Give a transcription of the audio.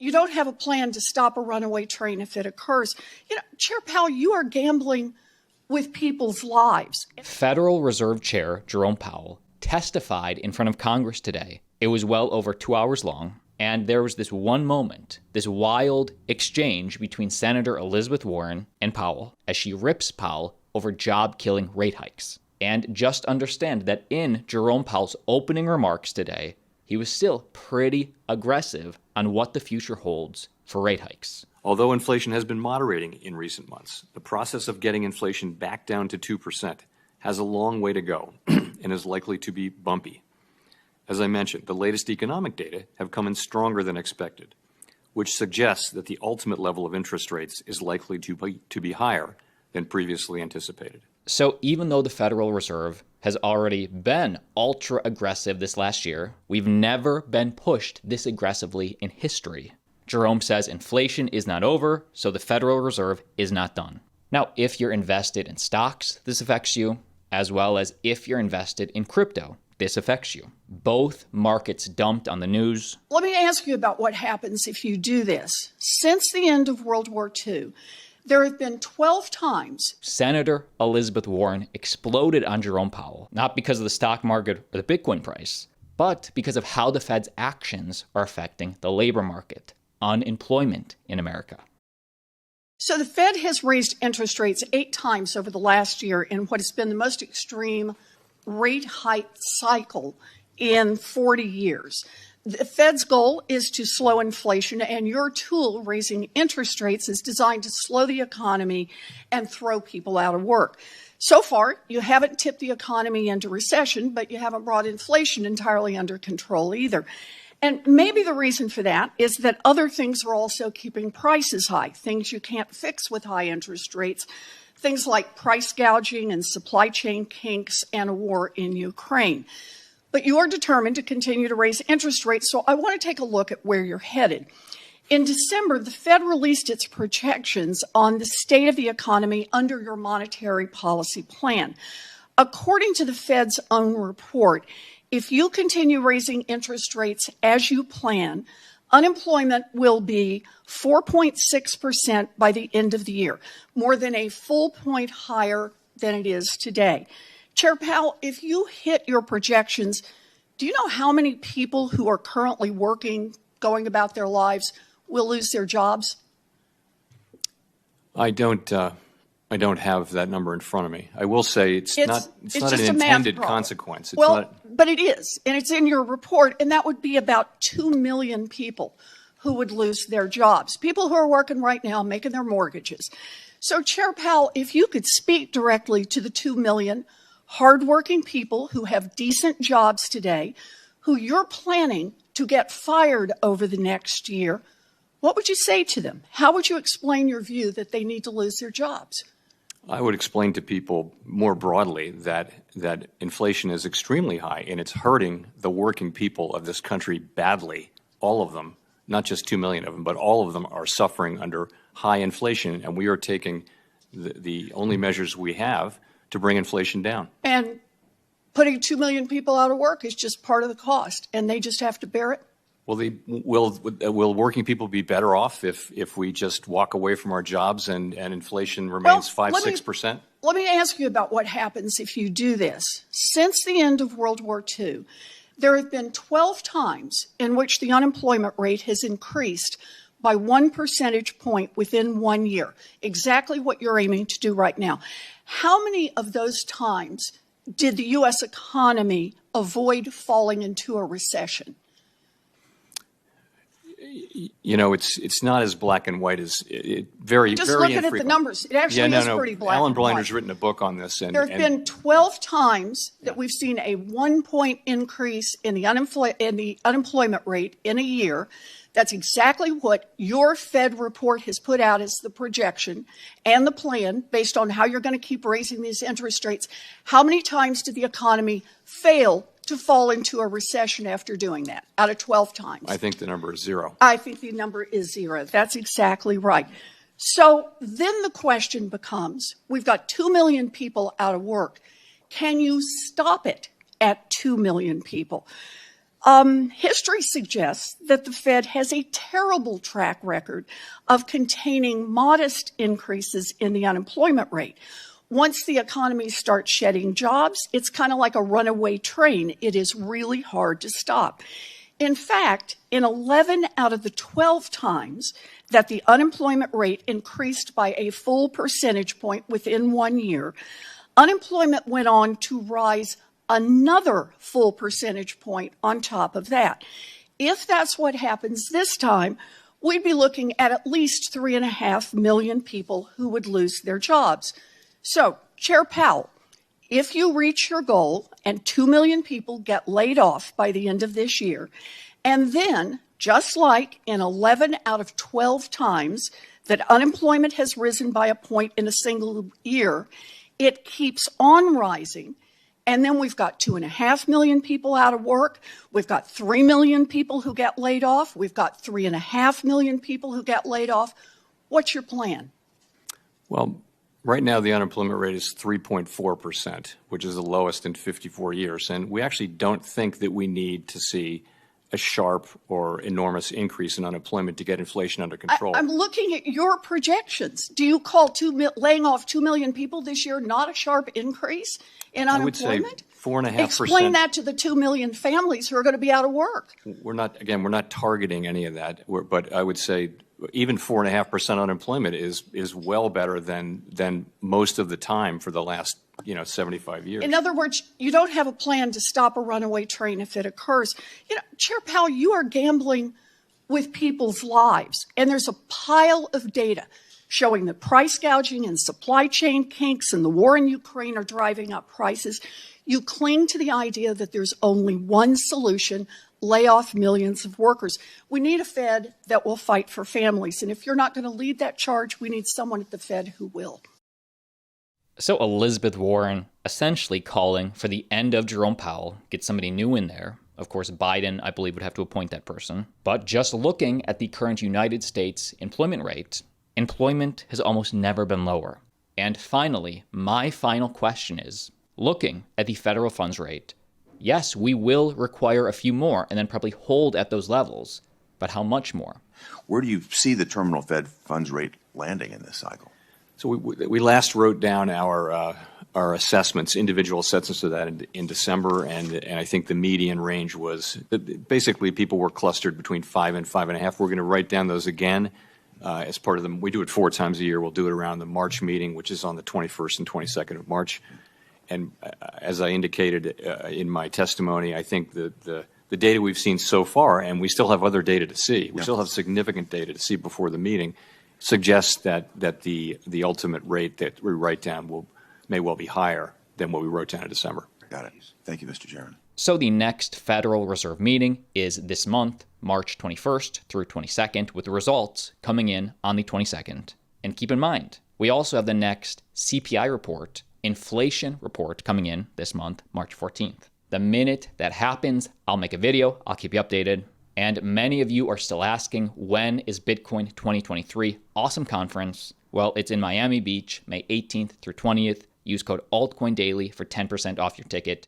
You don't have a plan to stop a runaway train if it occurs. Chair Powell, you are gambling with people's lives. Federal Reserve Chair Jerome Powell testified in front of Congress today. It was well over 2 hours long, and there was this one moment, this wild exchange between Senator Elizabeth Warren and Powell as she rips Powell over job-killing rate hikes. And just understand that in Jerome Powell's opening remarks today, he was still pretty aggressive on what the future holds for rate hikes. Although inflation has been moderating in recent months, the process of getting inflation back down to 2% has a long way to go and is likely to be bumpy. As I mentioned, the latest economic data have come in stronger than expected, which suggests that the ultimate level of interest rates is likely to be higher than previously anticipated. So even though the Federal Reserve has already been ultra aggressive this last year, we've never been pushed this aggressively in history. Jerome says inflation is not over, so the Federal Reserve is not done. Now, if you're invested in stocks, this affects you, as well as if you're invested in crypto, this affects you. Both markets dumped on the news. Let me ask you about what happens if you do this. Since the end of World War II, there have been 12 times Senator Elizabeth Warren exploded on Jerome Powell, not because of the stock market or the Bitcoin price, but because of how the Fed's actions are affecting the labor market, unemployment in America. So the Fed has raised interest rates 8 times over the last year in what has been the most extreme rate hike cycle in 40 years. The Fed's goal is to slow inflation, and your tool, raising interest rates, is designed to slow the economy and throw people out of work. So far, you haven't tipped the economy into recession, but you haven't brought inflation entirely under control either. And maybe the reason for that is that other things are also keeping prices high, things you can't fix with high interest rates, things like price gouging and supply chain kinks and a war in Ukraine. But you are determined to continue to raise interest rates, so I want to take a look at where you're headed. In December, the Fed released its projections on the state of the economy under your monetary policy plan. According to the Fed's own report, if you continue raising interest rates as you plan, unemployment will be 4.6% by the end of the year, more than a full point higher than it is today. Chair Powell, if you hit your projections, do you know how many people who are currently working, going about their lives, will lose their jobs? I don't have that number in front of me. I will say it's not an intended consequence. But it is, and it's in your report, and that would be about 2 million people who would lose their jobs, people who are working right now, making their mortgages. So, Chair Powell, if you could speak directly to the 2 million hardworking people who have decent jobs today, who you're planning to get fired over the next year, what would you say to them? How would you explain your view that they need to lose their jobs? I would explain to people more broadly that inflation is extremely high and it's hurting the working people of this country badly. All of them, not just 2 million of them, but all of them are suffering under high inflation, and we are taking the only measures we have to bring inflation down. And putting 2 million people out of work is just part of the cost, and they just have to bear it? Well, will working people be better off if we just walk away from our jobs and inflation remains 5-6%? Let me ask you about what happens if you do this. Since the end of World War II, there have been 12 times in which the unemployment rate has increased by 1 percentage point within 1 year, exactly what you're aiming to do right now. How many of those times did the U.S. economy avoid falling into a recession? You know, it's not as black and white as very Just very looking infrequent. at the numbers, it actually is pretty black Alan and white. Blinder's written a book on this. There have been 12 times that we've seen a 1 point increase in the unemployment rate in a year. That's exactly what your Fed report has put out as the projection and the plan based on how you're going to keep raising these interest rates. How many times did the economy fail to fall into a recession after doing that, out of 12 times? I think the number is 0. I think the number is 0. That's exactly right. So then the question becomes, we've got 2 million people out of work. Can you stop it at 2 million people? History suggests that the Fed has a terrible track record of containing modest increases in the unemployment rate. Once the economy starts shedding jobs, it's kind of like a runaway train. It is really hard to stop. In fact, in 11 out of the 12 times that the unemployment rate increased by a full percentage point within 1 year, unemployment went on to rise another full percentage point on top of that. If that's what happens this time, we'd be looking at least 3.5 million people who would lose their jobs. So, Chair Powell, if you reach your goal and 2 million people get laid off by the end of this year, and then, just like in 11 out of 12 times that unemployment has risen by a point in a single year, it keeps on rising. And then we've got 2.5 million people out of work. We've got 3 million people who get laid off. We've got 3.5 million people who get laid off. What's your plan? Well, right now the unemployment rate is 3.4%, which is the lowest in 54 years. And we actually don't think that we need to see a sharp or enormous increase in unemployment to get inflation under control. I'm looking at your projections. Do you call laying off 2 million people this year not a sharp increase in unemployment? I would say 4.5%. Explain that to the 2 million families who are going to be out of work. We're not targeting any of that. But I would say even 4.5% unemployment is well better than most of the time for the last 75 years. In other words, you don't have a plan to stop a runaway train if it occurs. Chair Powell, you are gambling with people's lives, and there's a pile of data showing that price gouging and supply chain kinks and the war in Ukraine are driving up prices. You cling to the idea that there's only one solution: lay off millions of workers. We need a Fed that will fight for families, and if you're not going to lead that charge, we need someone at the Fed who will. So Elizabeth Warren essentially calling for the end of Jerome Powell, get somebody new in there. Of course, Biden, I believe, would have to appoint that person. But just looking at the current United States employment rate, employment has almost never been lower. And finally, my final question is, looking at the federal funds rate, yes, we will require a few more and then probably hold at those levels, but how much more? Where do you see the terminal Fed funds rate landing in this cycle? So we last wrote down our assessments, individual assessments of that in December, and I think the median range was basically people were clustered between 5 and 5.5. We're going to write down those again as part of them. We do it 4 times a year. We'll do it around the March meeting, which is on the 21st and 22nd of March. And as I indicated in my testimony, I think the data we've seen so far, and we still have other data to see, we still have significant data to see before the meeting, suggests that the ultimate rate that we write down may well be higher than what we wrote down in December. Got it. Thank you, Mr. Chairman. So the next Federal Reserve meeting is this month, March 21st through 22nd, with the results coming in on the 22nd. And keep in mind, we also have the next CPI report, inflation report coming in this month, March 14th. The minute that happens, I'll make a video. I'll keep you updated. And many of you are still asking, when is Bitcoin 2023 awesome conference? Well, it's in Miami Beach, May 18th through 20th. Use code ALTCOINDAILY for 10% off your ticket.